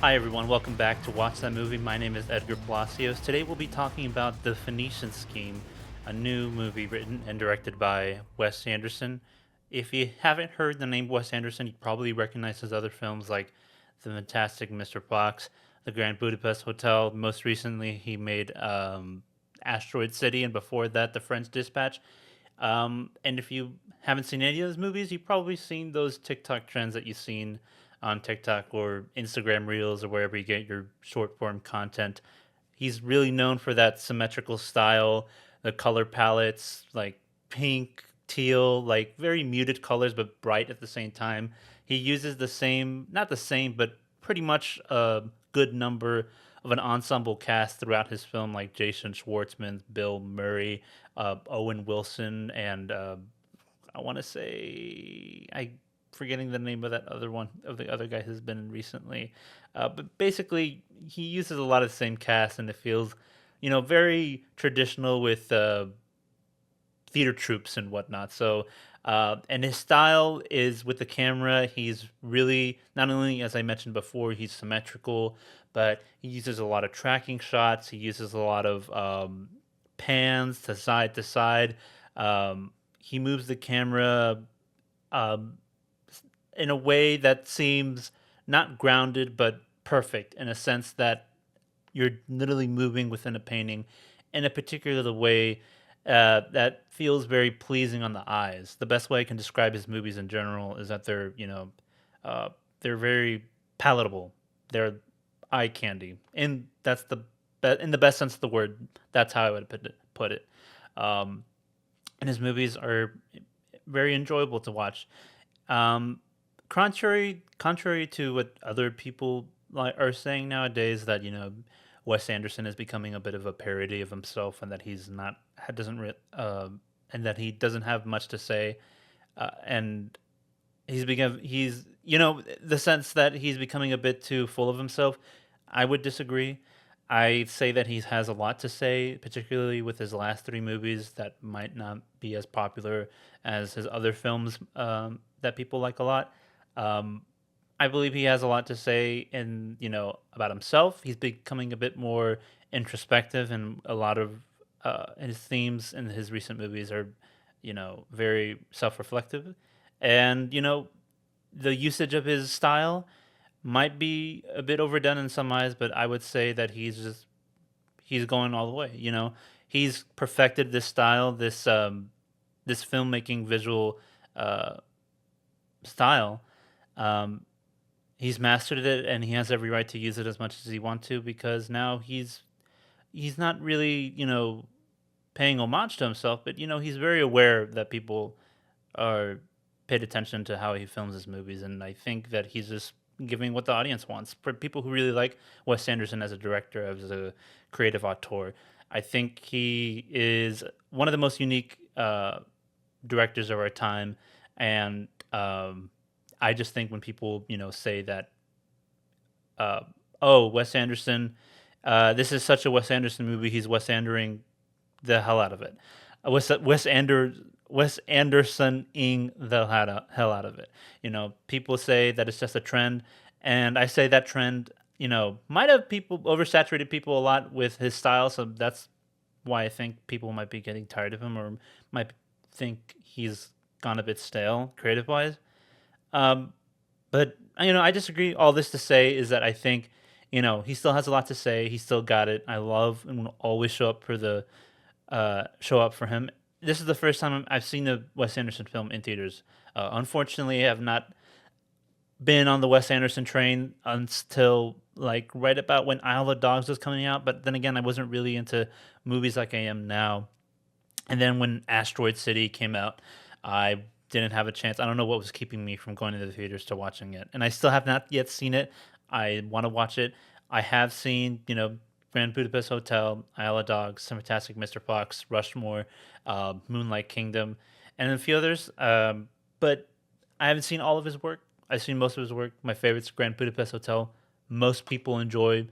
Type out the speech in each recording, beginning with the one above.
Hi everyone, welcome back to Watch That Movie. My name is Edgar Palacios. Today we'll be talking about The Phoenician Scheme, a new movie written and directed by Wes Anderson. If you haven't heard the name Wes Anderson, you probably recognize his other films like The Fantastic Mr. Fox, The Grand Budapest Hotel. Most recently, he made Asteroid City, and before that, The French Dispatch. And if you haven't seen any of those movies, you've probably seen those TikTok trends that you've seen on TikTok or Instagram Reels or wherever you get your short form content. He's really known for that symmetrical style, the color palettes, like pink, teal, like very muted colors but bright at the same time. He uses the same, not the same, but pretty much a good number of an ensemble cast throughout his film, like Jason Schwartzman, Bill Murray, Owen Wilson, and I want to say I forgetting the name of that other one of the other guy who's been in recently. But basically, he uses a lot of the same cast, and it feels, very traditional with theater troops and whatnot. So, and his style is with the camera. He's really not only, as I mentioned before, he's symmetrical, but he uses a lot of tracking shots. He uses a lot of pans to side to side. He moves the camera um, in a way that seems not grounded but perfect in a sense that you're literally moving within a painting in a particular way that feels very pleasing on the eyes. The best way I can describe his movies in general is that uh, they're very palatable. They're eye candy, and that's in the best sense of the word. That's how I would put it. Um, and his movies are very enjoyable to watch. Um, contrary to what other people are saying nowadays, that Wes Anderson is becoming a bit of a parody of himself, and that he's not doesn't and that he doesn't have much to say, and he's the sense that he's becoming a bit too full of himself. I would disagree. I say that he has a lot to say, particularly with his last three movies that might not be as popular as his other films that people like a lot. Um, I believe he has a lot to say in about himself. He's becoming a bit more introspective, and a lot of his themes in his recent movies are very self-reflective, and the usage of his style might be a bit overdone in some eyes, but I would say that he's going all the way. He's perfected this style, this filmmaking visual uh, style. Um, he's mastered it, and he has every right to use it as much as he wants to, because now he's not really paying homage to himself, but he's very aware that people are paid attention to how he films his movies, and I think that he's just giving what the audience wants. For people who really like Wes Anderson as a director, as a creative auteur, I think he is one of the most unique directors of our time, and I just think when people say that, uh, oh, Wes Anderson, this is such a Wes Anderson movie, he's Wes Andering the hell out of it. Wes Andersoning the hell out of it. People say that it's just a trend, and I say that trend, might have people oversaturated people a lot with his style, so that's why I think people might be getting tired of him, or might think he's gone a bit stale creative wise. Um, but I disagree. All this to say is that I think he still has a lot to say. He still got it. I love and will always show up for him. This is the first time I've seen a Wes Anderson film in theaters. Unfortunately, I have not been on the Wes Anderson train until like right about when Isle of Dogs was coming out. But then again, I wasn't really into movies like I am now. And then when Asteroid City came out, I didn't have a chance. I don't know what was keeping me from going to the theaters to watching it. And I still have not yet seen it. I want to watch it. I have seen, Grand Budapest Hotel, Isle of Dogs, Some Fantastic Mr. Fox, Rushmore, Moonlight Kingdom, and a few others. But I haven't seen all of his work. I've seen most of his work. My favorite's Grand Budapest Hotel. Most people enjoy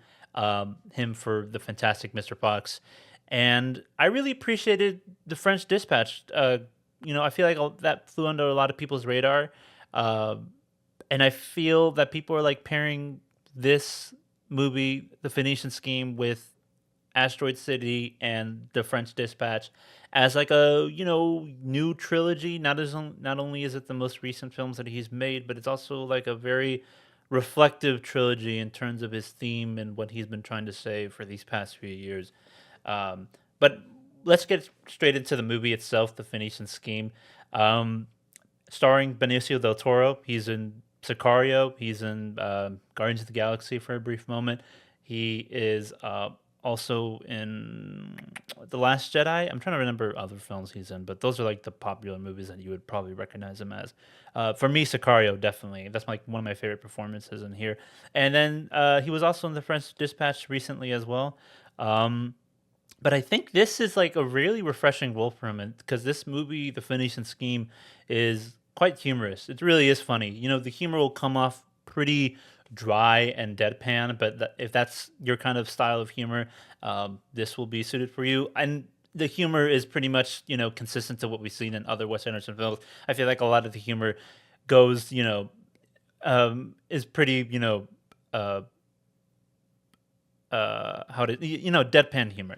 him for the Fantastic Mr. Fox, and I really appreciated the French Dispatch. I feel like that flew under a lot of people's radar, uh, and I feel that people are like pairing this movie, The Phoenician Scheme, with Asteroid City and The French Dispatch as like a new trilogy. Not only is it the most recent films that he's made, but it's also like a very reflective trilogy in terms of his theme and what he's been trying to say for these past few years. But let's get straight into the movie itself, The Phoenician Scheme. Um, Starring Benicio del Toro. He's in Sicario. He's in Guardians of the Galaxy for a brief moment. He is also in The Last Jedi. I'm trying to remember other films he's in, but those are like the popular movies that you would probably recognize him as. For me, Sicario, definitely. That's like one of my favorite performances in here. And then he was also in The French Dispatch recently as well. Um, but I think this is like a really refreshing role for him because this movie, The Phoenician Scheme, is quite humorous. It really is funny. The humor will come off pretty dry and deadpan, but if that's your kind of style of humor, this will be suited for you. And the humor is pretty much, consistent to what we've seen in other Wes Anderson films. I feel like a lot of the humor goes, is pretty, uh, how to deadpan humor,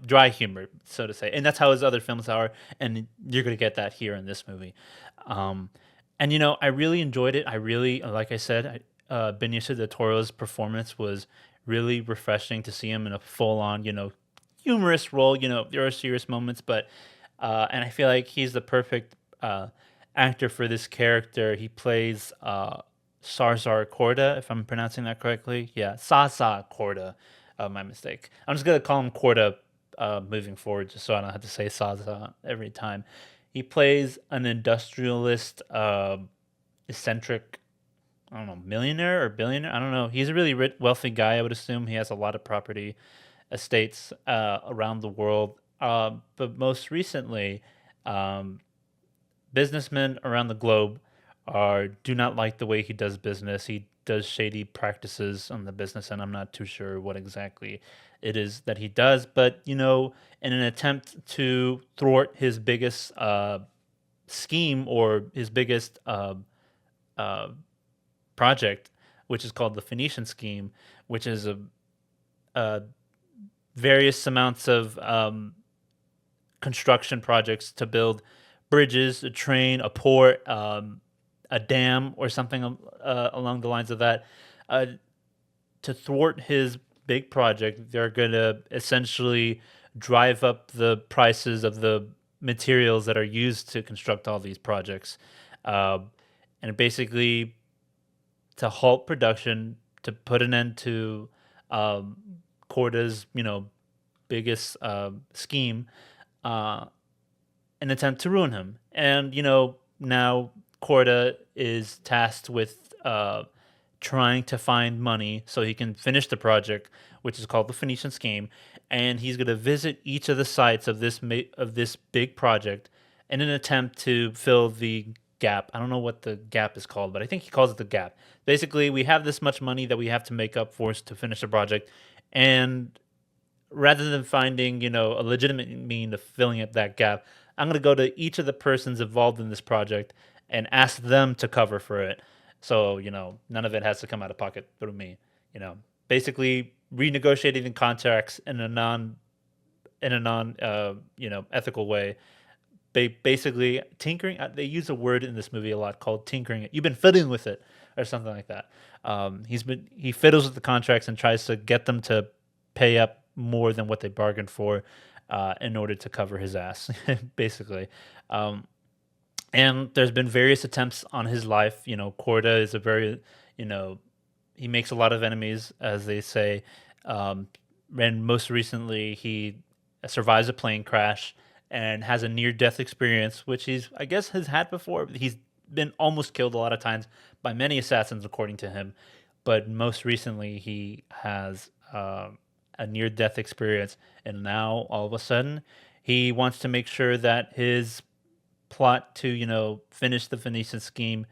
dry humor, so to say, and that's how his other films are, and you're gonna get that here in this movie. um and I really enjoyed it. I really, like I said, Benicio del Toro's performance was really refreshing to see him in a full-on, humorous role. There are serious moments, but and I feel like he's the perfect actor for this character. He plays Sarzar Korda, if I'm pronouncing that correctly. Yeah, Sasa Korda. My mistake. I'm just gonna call him Korda moving forward, just so I don't have to say Sasa every time. He plays an industrialist, eccentric, I don't know, millionaire or billionaire. I don't know. He's a really rich, wealthy guy. I would assume he has a lot of property, estates around the world. But most recently, um, businessmen around the globe do not like the way he does business. He does shady practices on the business, and I'm not too sure what exactly it is that he does. But in an attempt to thwart his biggest scheme, or his biggest uh, project, which is called the Phoenician Scheme, which is a various amounts of construction projects to build bridges, a train, a port, a dam, or something along the lines of that. Uh, to thwart his big project, they're going to essentially drive up the prices of the materials that are used to construct all these projects. Uh, and basically, to halt production, to put an end to um, Corda's, biggest scheme, uh, an attempt to ruin him. And now Corda is tasked with trying to find money so he can finish the project, which is called the Phoenician Scheme. And he's going to visit each of the sites of this big project in an attempt to fill the gap. I don't know what the gap is called, but I think he calls it the gap. Basically, we have this much money that we have to make up for to finish the project, and rather than finding, a legitimate mean of filling up that gap, I'm going to go to each of the persons involved in this project and ask them to cover for it. So, none of it has to come out of pocket through me. You know, Basically renegotiating the contracts in a non ethical way. Basically tinkering. They use a word in this movie a lot called tinkering. You've been fiddling with it, or something like that. He fiddles with the contracts and tries to get them to pay up more than what they bargained for, in order to cover his ass, basically. Um, and there's been various attempts on his life. Corda is a very, you know, he makes a lot of enemies, as they say. Um, and most recently, he survives a plane crash and has a near death experience, which I guess, has had before. He's been almost killed a lot of times by many assassins, according to him. But most recently, he has a near death experience. And now, all of a sudden, he wants to make sure that his plot to, finish the Phoenician Scheme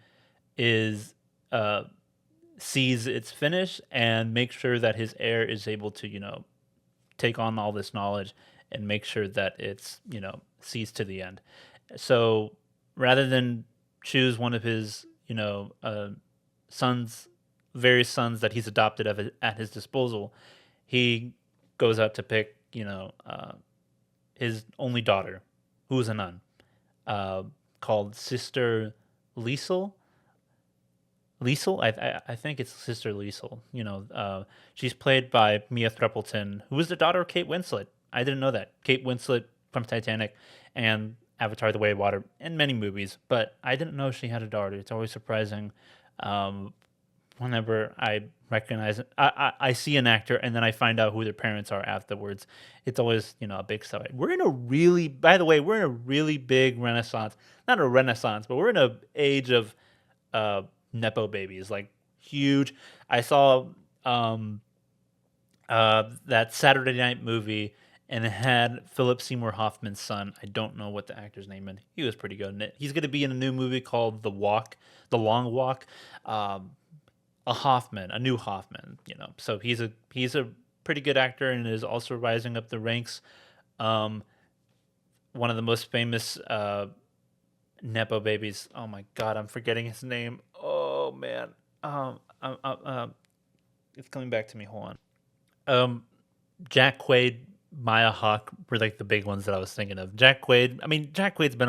is uh, sees its finish, and make sure that his heir is able to, take on all this knowledge and make sure that it's, sees to the end. So rather than choose one of his, son's various sons that he's adopted at his disposal, he goes out to pick, his only daughter, who is a nun, uh, called Sister Liesel. Liesel, I think it's Sister Liesel. She's played by Mia Thruppleton, who was the daughter of Kate Winslet. I didn't know that. Kate Winslet from Titanic and Avatar: The Way of Water and many movies, but I didn't know she had a daughter. It's always surprising. Um, Whenever I recognize it, I see an actor and then I find out who their parents are afterwards. It's always, a big side. By the way, we're in a really big renaissance. Not a renaissance, but we're in a age of uh, nepo babies, like huge. I saw um, that Saturday Night movie, and it had Philip Seymour Hoffman's son. I don't know what the actor's name is. He was pretty good in it. He's going to be in a new movie called The Long Walk. Um, a new Hoffman. So he's a pretty good actor and is also rising up the ranks. Um, One of the most famous nepo babies. Oh my God, I'm forgetting his name. Oh man, it's coming back to me. Hold on. Um, Jack Quaid, Maya Hawke were like the big ones that I was thinking of. Jack Quaid. I mean, Jack Quaid's been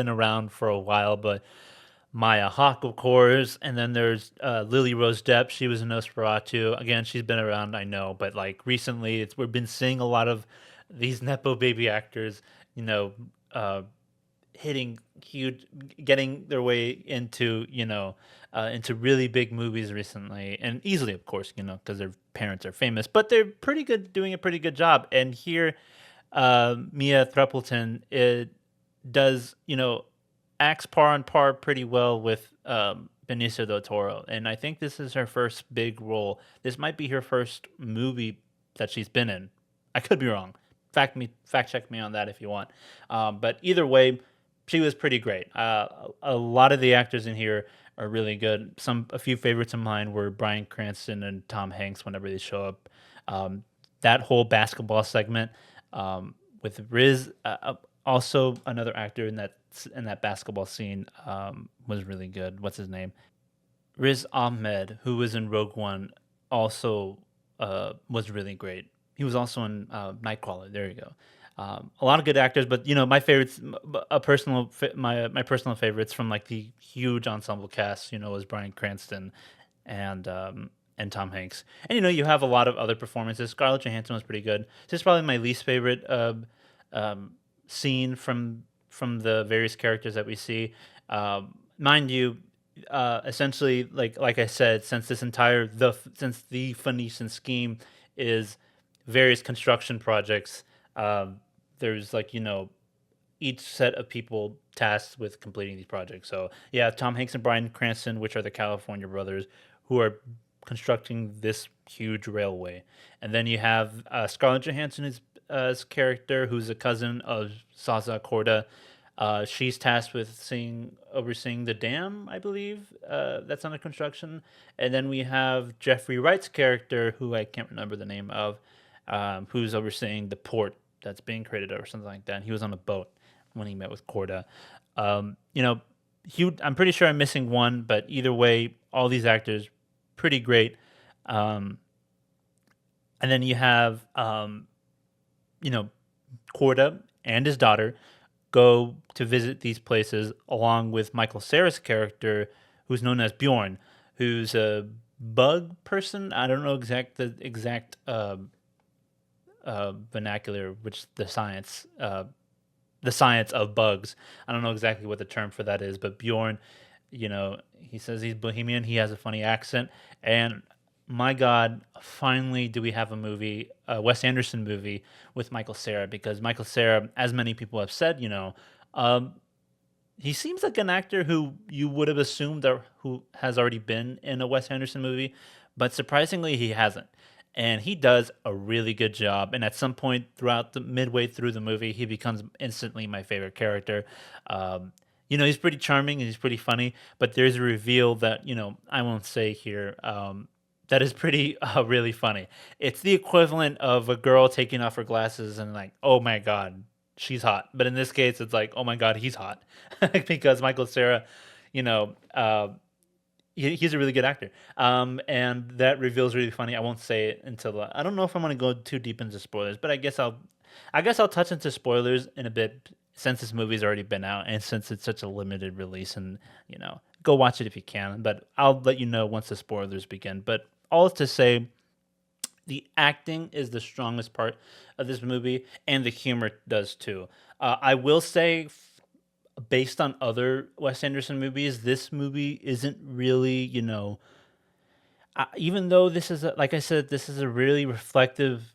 around for a while, but Maya Hawke, of course, and then there's Lily Rose Depp. She was in Nosferatu. Again, she's been around, I know, but like recently, we've been seeing a lot of these nepo baby actors, you know, uh, hitting huge, getting their way into really big movies recently, and easily, of course, because their parents are famous, but they're pretty good, doing a pretty good job. And here, Mia Thruppleton, it does, acts par on par pretty well with Benicio del Toro, and I think this is her first big role. This might be her first movie that she's been in. I could be wrong. Fact check me on that if you want. But either way, she was pretty great. A lot of the actors in here are really good. A few favorites of mine were Bryan Cranston and Tom Hanks whenever they show up. Um, that whole basketball segment with Riz, also another actor in that basketball scene, was really good. What's his name? Riz Ahmed, who was in Rogue One, also was really great. He was also in Nightcrawler. There you go. A lot of good actors, but my favorites, my personal favorites from like the huge ensemble cast, was Bryan Cranston and Tom Hanks. And you have a lot of other performances. Scarlett Johansson was pretty good. This is probably my least favorite um, scene from the various characters that we see. Mind you, essentially, like I said, since the Phoenician scheme is various construction projects, there's each set of people tasked with completing these projects. So yeah, Tom Hanks and Bryan Cranston, which are the California brothers, who are constructing this huge railway, and then you have Scarlett Johansson's character, who's a cousin of Saza Corda. She's tasked with overseeing the dam, I believe, that's under construction. And then we have Jeffrey Wright's character, who I can't remember the name of, who's overseeing the port that's being created or something like that. And he was on a boat when he met with Corda. Um, you know, I'm pretty sure I'm missing one, but either way, all these actors pretty great. Um, and then you have you know, Corda and his daughter go to visit these places along with Michael Cera's character, who's known as Bjorn, who's a bug person. I don't know the exact vernacular, which the science of bugs. I don't know exactly what the term for that is, but Bjorn, he says he's Bohemian. He has a funny accent, and my God, finally do we have a movie, a Wes Anderson movie with Michael Cera? Because Michael Cera, as many people have said, um, he seems like an actor who you would have assumed who has already been in a Wes Anderson movie, but surprisingly, he hasn't. And he does a really good job. And at some point throughout the midway through the movie, he becomes instantly my favorite character. He's pretty charming and he's pretty funny, but there's a reveal that, I won't say here. That is pretty really funny. It's the equivalent of a girl taking off her glasses and like, oh my God, she's hot. But in this case, it's like, oh my God, he's hot. Because Michael Cera, you know, uh, he's a really good actor. And that reveal is really funny. I won't say it until I don't know if I'm gonna go too deep into spoilers, but I guess I'll touch into spoilers in a bit since this movie's already been out and since it's such a limited release. And go watch it if you can. But I'll let you know once the spoilers begin. But all to say, the acting is the strongest part of this movie, and the humor does too. I will say, based on other Wes Anderson movies, this movie isn't really, even though this is, like I said, this is a really reflective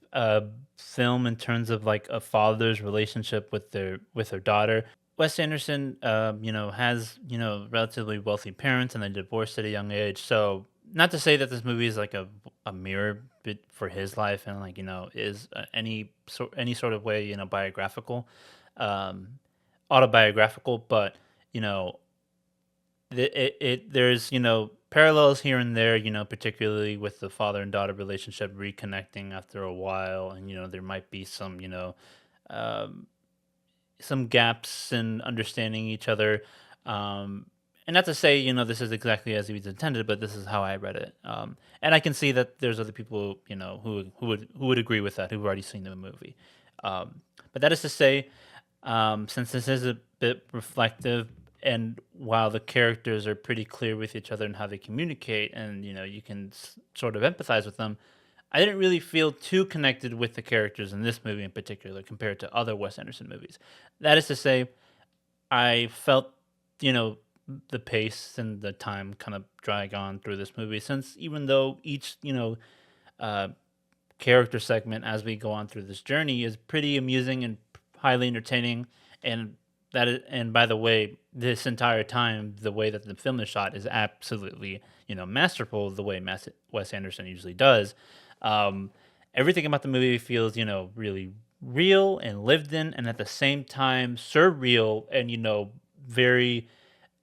film in terms of like a father's relationship with their daughter. Wes Anderson, has relatively wealthy parents, and they divorced at a young age. So, not to say that this movie is like a mirror bit for his life, and like is any sort of way biographical, um, autobiographical, but you know there's parallels here and there, particularly with the father and daughter relationship reconnecting after a while, and there might be um, some gaps in understanding each other. Um, and not to say, this is exactly as he was intended, but this is how I read it. And I can see that there's other people, who would agree with that, who've already seen the movie. But that is to say, since this is a bit reflective, and while the characters are pretty clear with each other and how they communicate, and you can sort of empathize with them, I didn't really feel too connected with the characters in this movie in particular compared to other Wes Anderson movies. That is to say, I felt, you know, the pace and the time kind of drag on through this movie, since even though each, uh, character segment as we go on through this journey is pretty amusing and highly entertaining, and and by the way, this entire time the way that the film is shot is absolutely masterful, the way Wes Anderson usually does. um, Everything about the movie feels really real and lived in, and at the same time surreal and very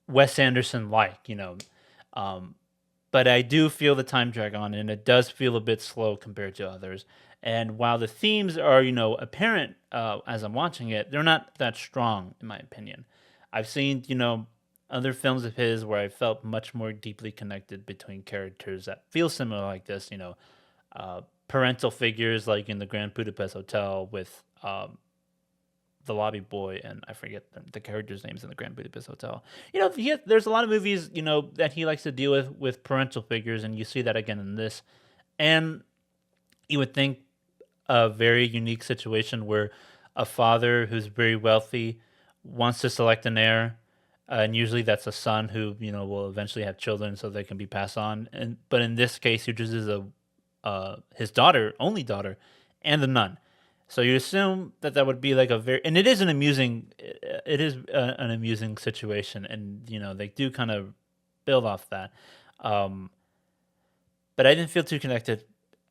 Wes Anderson like. Um, but I do feel the time drag on, and it does feel a bit slow compared to others. And while the themes are, apparent as I'm watching it, they're not that strong, in my opinion. I've seen, other films of his where I felt much more deeply connected between characters that feel similar like this. Parental figures, like in the Grand Budapest Hotel with the lobby boy, and I forget the characters' names in the Grand Budapest Hotel. There's a lot of movies, that he likes to deal with parental figures, and you see that again in this. And you would think a very unique situation where a father who's very wealthy wants to select an heir, and usually that's a son who will eventually have children so they can be passed on. And but in this case, he chooses a his daughter, only daughter, and the nun. So you assume that that would be like a very, and it is an amusing situation, and they do kind of build off that. Um, but I didn't feel too connected,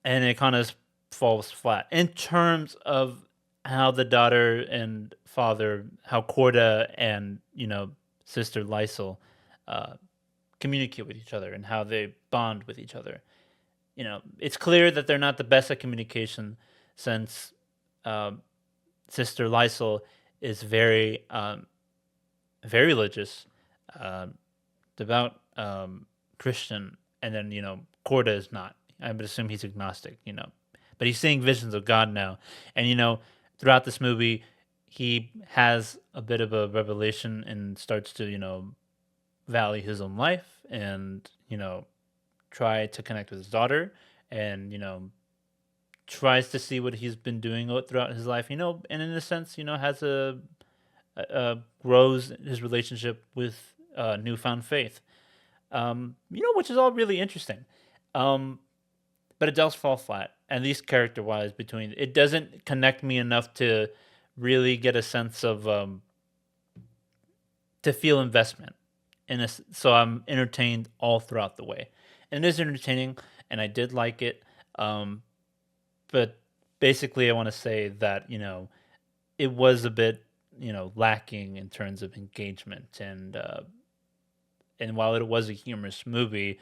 and it kind of falls flat in terms of how the daughter and father, how Corda and sister Lysel uh, communicate with each other and how they bond with each other. It's clear that they're not the best at communication, since um, Sister Lysel is very religious, um, devout Christian, and then Corda is not. I would assume he's agnostic, but he's seeing visions of God now, and throughout this movie, he has a bit of a revelation and starts to value his own life, and try to connect with his daughter, and tries to see what he's been doing throughout his life, and in a sense, has grows his relationship with newfound faith, which is all really interesting. Um, but it does fall flat, at least character wise. Between it doesn't connect me enough to really get a sense of to feel investment so I'm entertained all throughout the way, and it is entertaining, and I did like it. Um, but basically, I want to say that it was a bit lacking in terms of engagement, and while it was a humorous movie,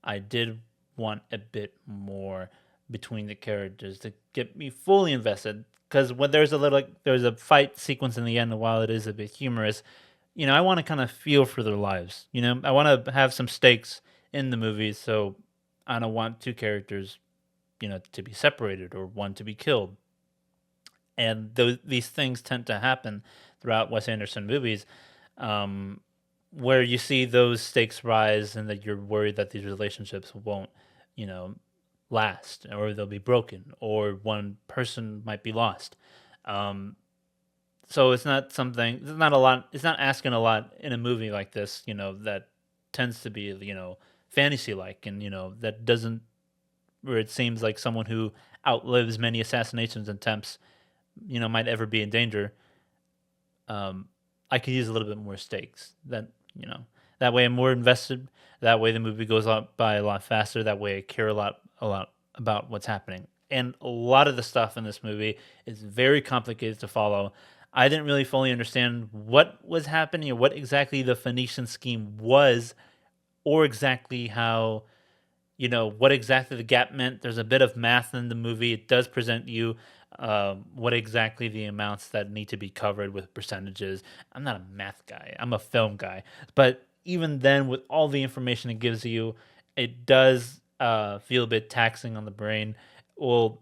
I did want a bit more between the characters to get me fully invested. Because when there's a fight sequence in the end, and while it is a bit humorous, I want to kind of feel for their lives. I want to have some stakes in the movie. So I don't want two characters, to be separated or one to be killed. And these things tend to happen throughout Wes Anderson movies, um, where you see those stakes rise, and that you're worried that these relationships won't, you know, last, or they'll be broken, or one person might be lost. Um, so it's not something. It's not a lot. It's not asking a lot in a movie like this. That tends to be fantasy like, and that doesn't, where it seems like someone who outlives many assassinations attempts, might ever be in danger. um, I could use a little bit more stakes. That way I'm more invested. That way the movie goes on by a lot faster. That way I care a lot about what's happening. And a lot of the stuff in this movie is very complicated to follow. I didn't really fully understand what was happening, or what exactly the Phoenician scheme was, or exactly how, what exactly the gap meant. There's a bit of math in the movie. It does present you what exactly the amounts that need to be covered with percentages. I'm not a math guy, I'm a film guy. But even then, with all the information it gives you, it does feel a bit taxing on the brain. Well,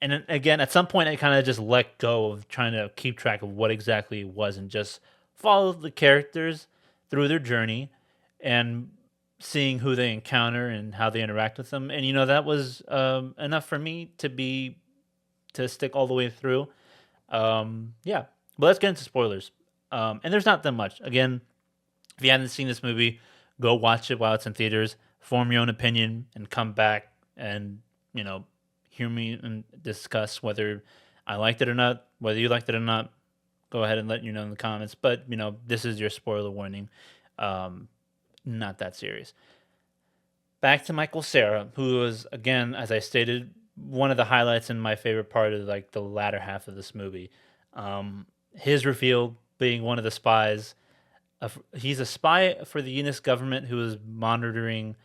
and then again, at some point, I kind of just let go of trying to keep track of what exactly it was, and just follow the characters through their journey, and seeing who they encounter and how they interact with them. And that was enough for me to stick all the way through. Yeah, but let's get into spoilers. And there's not that much. Again, if you haven't seen this movie, go watch it while it's in theaters. Form your own opinion and come back and you know hear me and discuss whether I liked it or not. Whether you liked it or not, go ahead and let you know in the comments. But this is your spoiler warning. Um, Not that serious. Back to Michael Cera, who was, again, as I stated, one of the highlights and my favorite part of like the latter half of this movie. His reveal being one of the spies. He's a spy for the Eunice government who is monitoring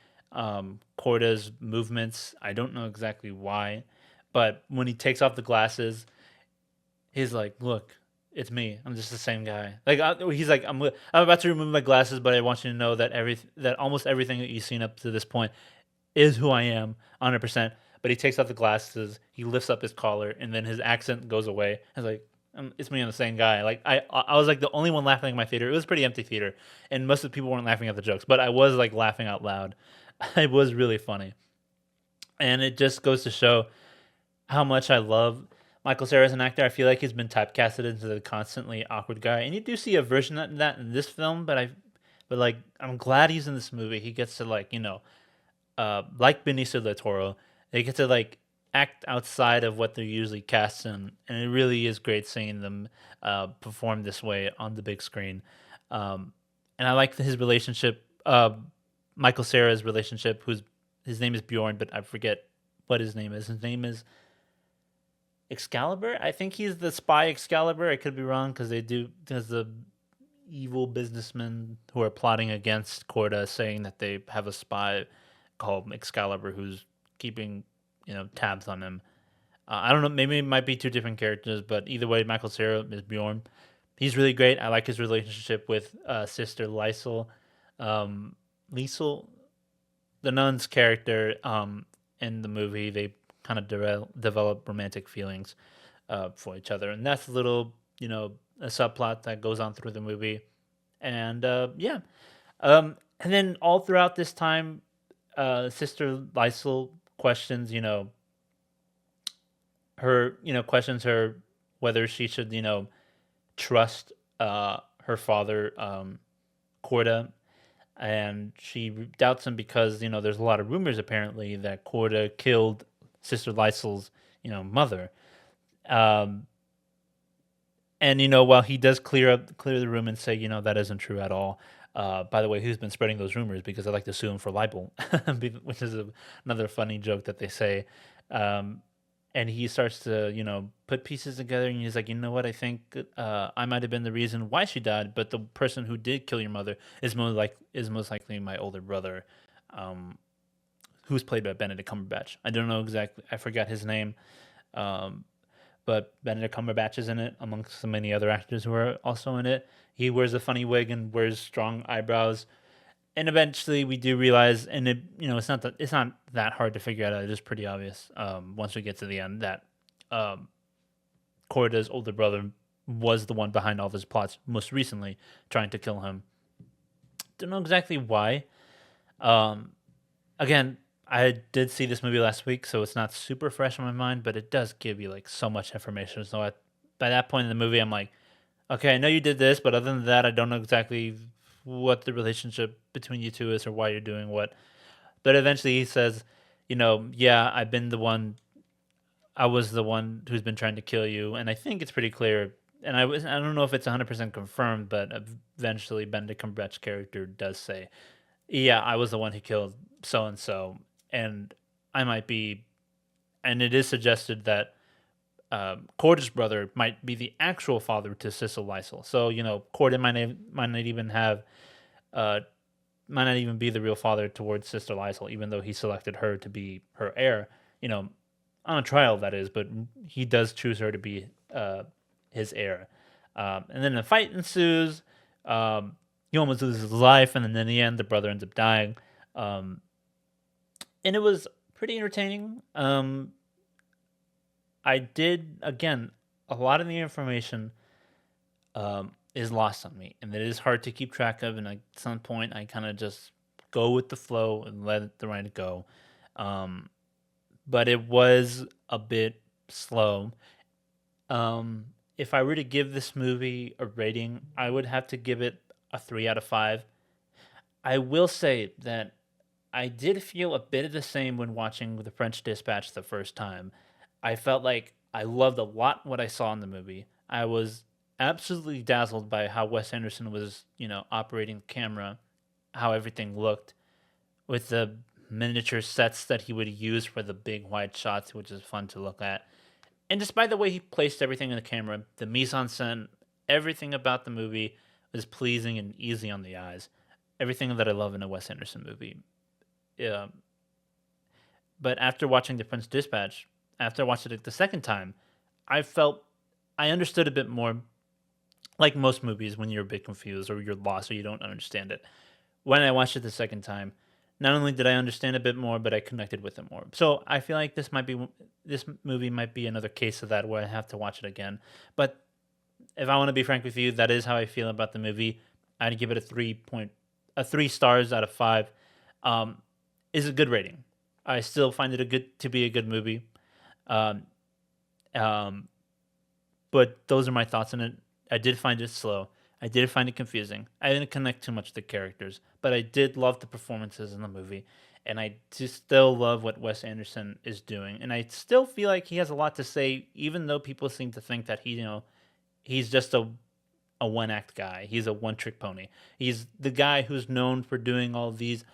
Corda's movements. I don't know exactly why, but when he takes off the glasses, he's like, "Look, it's me. I'm just the same guy." Like he's like, I'm about to remove my glasses, but I want you to know that that almost everything that you've seen up to this point is who I am, 100%. But he takes off the glasses, he lifts up his collar, and then his accent goes away. I was like, it's me. I'm the same guy. Like I was like the only one laughing in my theater. It was a pretty empty theater, and most of the people weren't laughing at the jokes, but I was like laughing out loud. It was really funny, and it just goes to show how much I love Michael Cera as an actor. I feel like he's been typecasted into the constantly awkward guy, and you do see a version of that in this film. But like, I'm glad he's in this movie. He gets to like, like Benicio del Toro, they get to like act outside of what they're usually cast in, and it really is great seeing them perform this way on the big screen. Um, and I like his relationship, Michael Cera's relationship, his name is Bjorn, but I forget what his name is. His name is Excalibur. I think he's the spy Excalibur. I could be wrong because the evil businessmen who are plotting against Corda, saying that they have a spy called Excalibur who's keeping tabs on him. I don't know. Maybe it might be two different characters, but either way, Michael Cera is Bjorn. He's really great. I like his relationship with Sister Lysel. Liesel, the nun's character in the movie, they kind of develop romantic feelings for each other, and that's a little a subplot that goes on through the movie. And yeah, and then all throughout this time, Sister Lysel questions questions her whether she should trust her father, Corda, and she doubts him because there's a lot of rumors apparently that Corda killed Sister Lysel's mother. Um, and while he does clear the room and say that isn't true at all. By the way, who's been spreading those rumors? Because I'd like to sue him for libel, which is another funny joke that they say. Um, and he starts to put pieces together, and he's like, you know what, I think I might have been the reason why she died, but the person who did kill your mother is most likely my older brother, um, who's played by Benedict Cumberbatch. I don't know exactly, I forgot his name, um, but Benedict Cumberbatch is in it amongst so many other actors who are also in it. He wears a funny wig and wears strong eyebrows. and eventually we do realize, and it's not that hard to figure out. It is pretty obvious once we get to the end that um, Corda's older brother was the one behind all of his plots. Most recently, trying to kill him. Don't know exactly why. Um, Again, I did see this movie last week, so it's not super fresh in my mind, but it does give you like so much information. So by that point in the movie, I'm like, okay, I know you did this, but other than that, I don't know exactly what the relationship between you two is or why you're doing what. But eventually he says, yeah, I was the one who's been trying to kill you, and I think it's pretty clear. And I don't know if it's 100% confirmed, but eventually Benedict Cumberbatch's character does say, yeah, I was the one who killed so and so, and I might be. And it is suggested that Corda's brother might be the actual father to Sissel Lysel. So Corda might not even have uh, might not even be the real father towards Sister Lysel, even though he selected her to be her heir. You know, on a trial that is, but he does choose her to be his heir. And then a fight ensues. He almost loses his life, and then in the end, the brother ends up dying. Um, and it was pretty entertaining. I did again a lot of the information is lost on me, and it is hard to keep track of. And at some point, I kind of just go with the flow and let the ride go. Um, but it was a bit slow. If I were to give this movie a rating, I would have to give it a 3 out of 5. I will say that I did feel a bit of the same when watching The French Dispatch the first time. I felt like I loved a lot what I saw in the movie. I was absolutely dazzled by how Wes Anderson was, operating the camera, how everything looked with the miniature sets that he would use for the big wide shots, which is fun to look at. And just by the way he placed everything in the camera, the mise en scène, everything about the movie was pleasing and easy on the eyes. Everything that I love in a Wes Anderson movie. Yeah. But after watching The Prince Dispatch, after I watched it the second time, I felt I understood a bit more. Like most movies, when you're a bit confused or you're lost or you don't understand it. When I watched it the second time, not only did I understand a bit more, but I connected with it more. So I feel like this movie might be another case of that where I have to watch it again. But if I want to be frank with you, that is how I feel about the movie. I'd give it a 3 stars out of 5. Um, is a good rating. I still find it to be a good movie. Um, um, but those are my thoughts on it. I did find it slow. I did find it confusing. I didn't connect too much to the characters, but I did love the performances in the movie, and I just still love what Wes Anderson is doing, and I still feel like he has a lot to say, even though people seem to think that he's just a one act guy. He's a one trick pony. He's the guy who's known for doing all these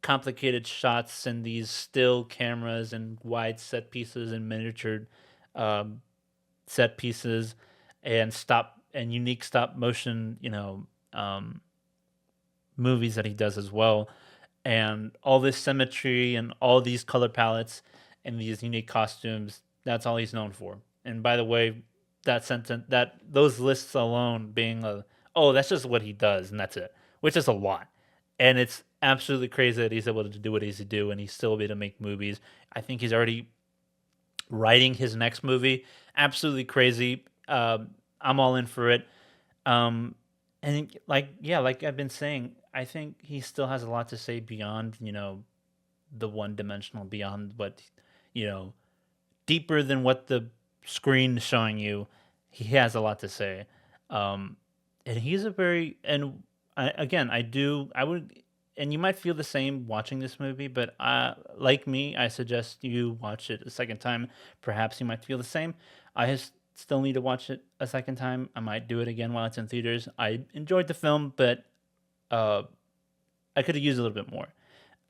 complicated shots and these still cameras and wide set pieces and miniature um, set pieces and unique stop motion, movies that he does as well, and all this symmetry and all these color palettes and these unique costumes. That's all he's known for. And by the way, that those lists alone being that's just what he does and that's it, which is a lot, and it's absolutely crazy that he's able to do what he's to do and he's still able to make movies. I think he's already writing his next movie. Absolutely crazy. I'm all in for it. Um, and like I've been saying, I think he still has a lot to say beyond the one dimensional, beyond what you know deeper than what the screen is showing you. He has a lot to say, um, and he's a very and again I would and you might feel the same watching this movie, but like me, I suggest you watch it a second time. Perhaps you might feel the same. Still need to watch it a second time. I might do it again while it's in theaters. I enjoyed the film, but uh, I could have used a little bit more.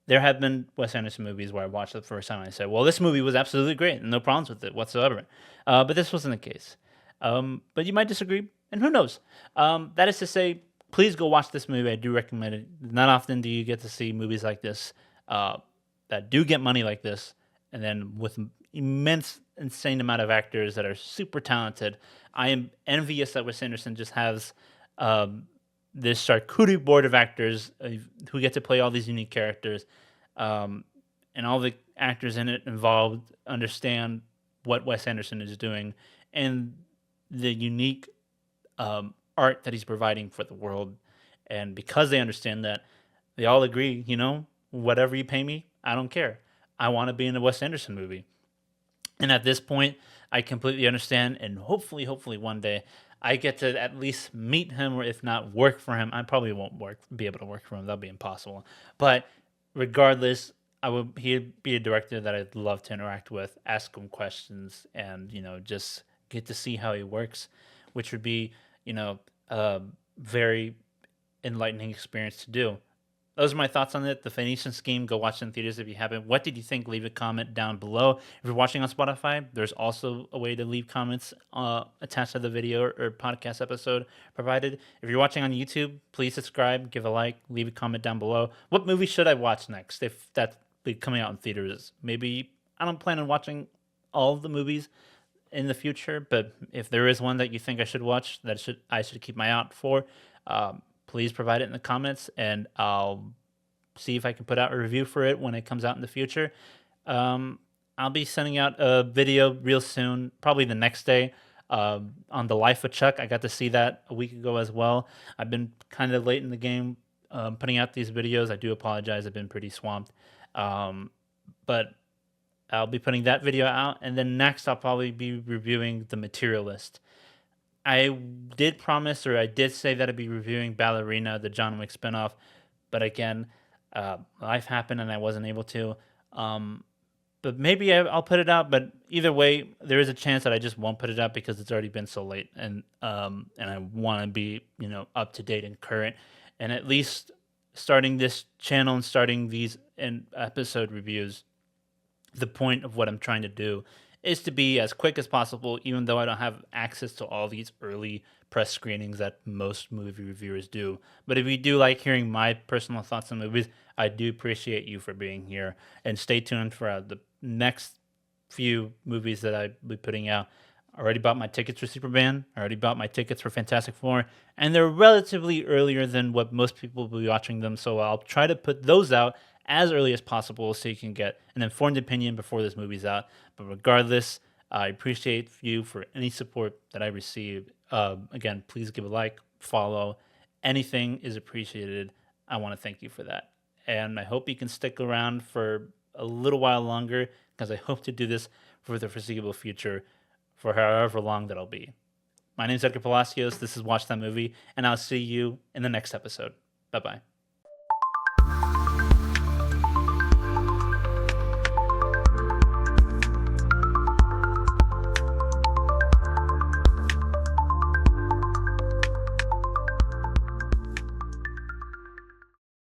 There have been Wes Anderson movies where I watched it the first time and I said, well, this movie was absolutely great and no problems with it whatsoever. But this wasn't the case. But you might disagree, and who knows? That is to say, please go watch this movie. I do recommend it. Not often do you get to see movies like this that do get money like this, and then with immense, insane amount of actors that are super talented. I am envious that Wes Anderson just has um, this charcuterie board of actors who get to play all these unique characters, um, and all the actors in it involved understand what Wes Anderson is doing and the unique art that he's providing for the world. And because they understand that, they all agree, whatever you pay me, I don't care. I want to be in a Wes Anderson movie. And at this point, I completely understand. And hopefully, one day, I get to at least meet him, or if not work for him. I probably won't be able to work for him. That'll be impossible. But regardless, he'd be a director that I'd love to interact with, ask him questions, and just get to see how he works, which would be a very enlightening experience to do. Those are my thoughts on it. The Phoenician Scheme. Go watch it in theaters if you haven't. What did you think? Leave a comment down below. If you're watching on Spotify, there's also a way to leave comments attached to the video or podcast episode provided. If you're watching on YouTube, please subscribe, give a like, leave a comment down below. What movie should I watch next if that's coming out in theaters? Maybe I don't plan on watching all of the movies in the future, but if there is one that you think I should watch, I should keep my eye out for, please provide it in the comments, and I'll see if I can put out a review for it when it comes out in the future. I'll be sending out a video real soon, probably the next day, on the life of Chuck. I got to see that a week ago as well. I've been kind of late in the game putting out these videos. I do apologize. I've been pretty swamped. But I'll be putting that video out, and then next I'll probably be reviewing The Materialist. I did promise, or I did say that I'd be reviewing Ballerina, the John Wick spinoff, but again, life happened and I wasn't able to. But maybe I'll put it out. But either way, there is a chance that I just won't put it out because it's already been so late, and I want to be up to date and current, and at least starting this channel and starting these episode reviews. The point of what I'm trying to do is to be as quick as possible, even though I don't have access to all these early press screenings that most movie reviewers do. But if you do like hearing my personal thoughts on movies, I do appreciate you for being here. And stay tuned for the next few movies that I'll be putting out. I already bought my tickets for Superman. I already bought my tickets for Fantastic Four. And they're relatively earlier than what most people will be watching them. So I'll try to put those out as early as possible so you can get an informed opinion before this movie's out. But regardless, I appreciate you for any support that I receive. Again, please give a like, follow. Anything is appreciated. I want to thank you for that. And I hope you can stick around for a little while longer, because I hope to do this for the foreseeable future, for however long that'll be. My name is Edgar Palacios. This is Watch That Movie, and I'll see you in the next episode. Bye-bye.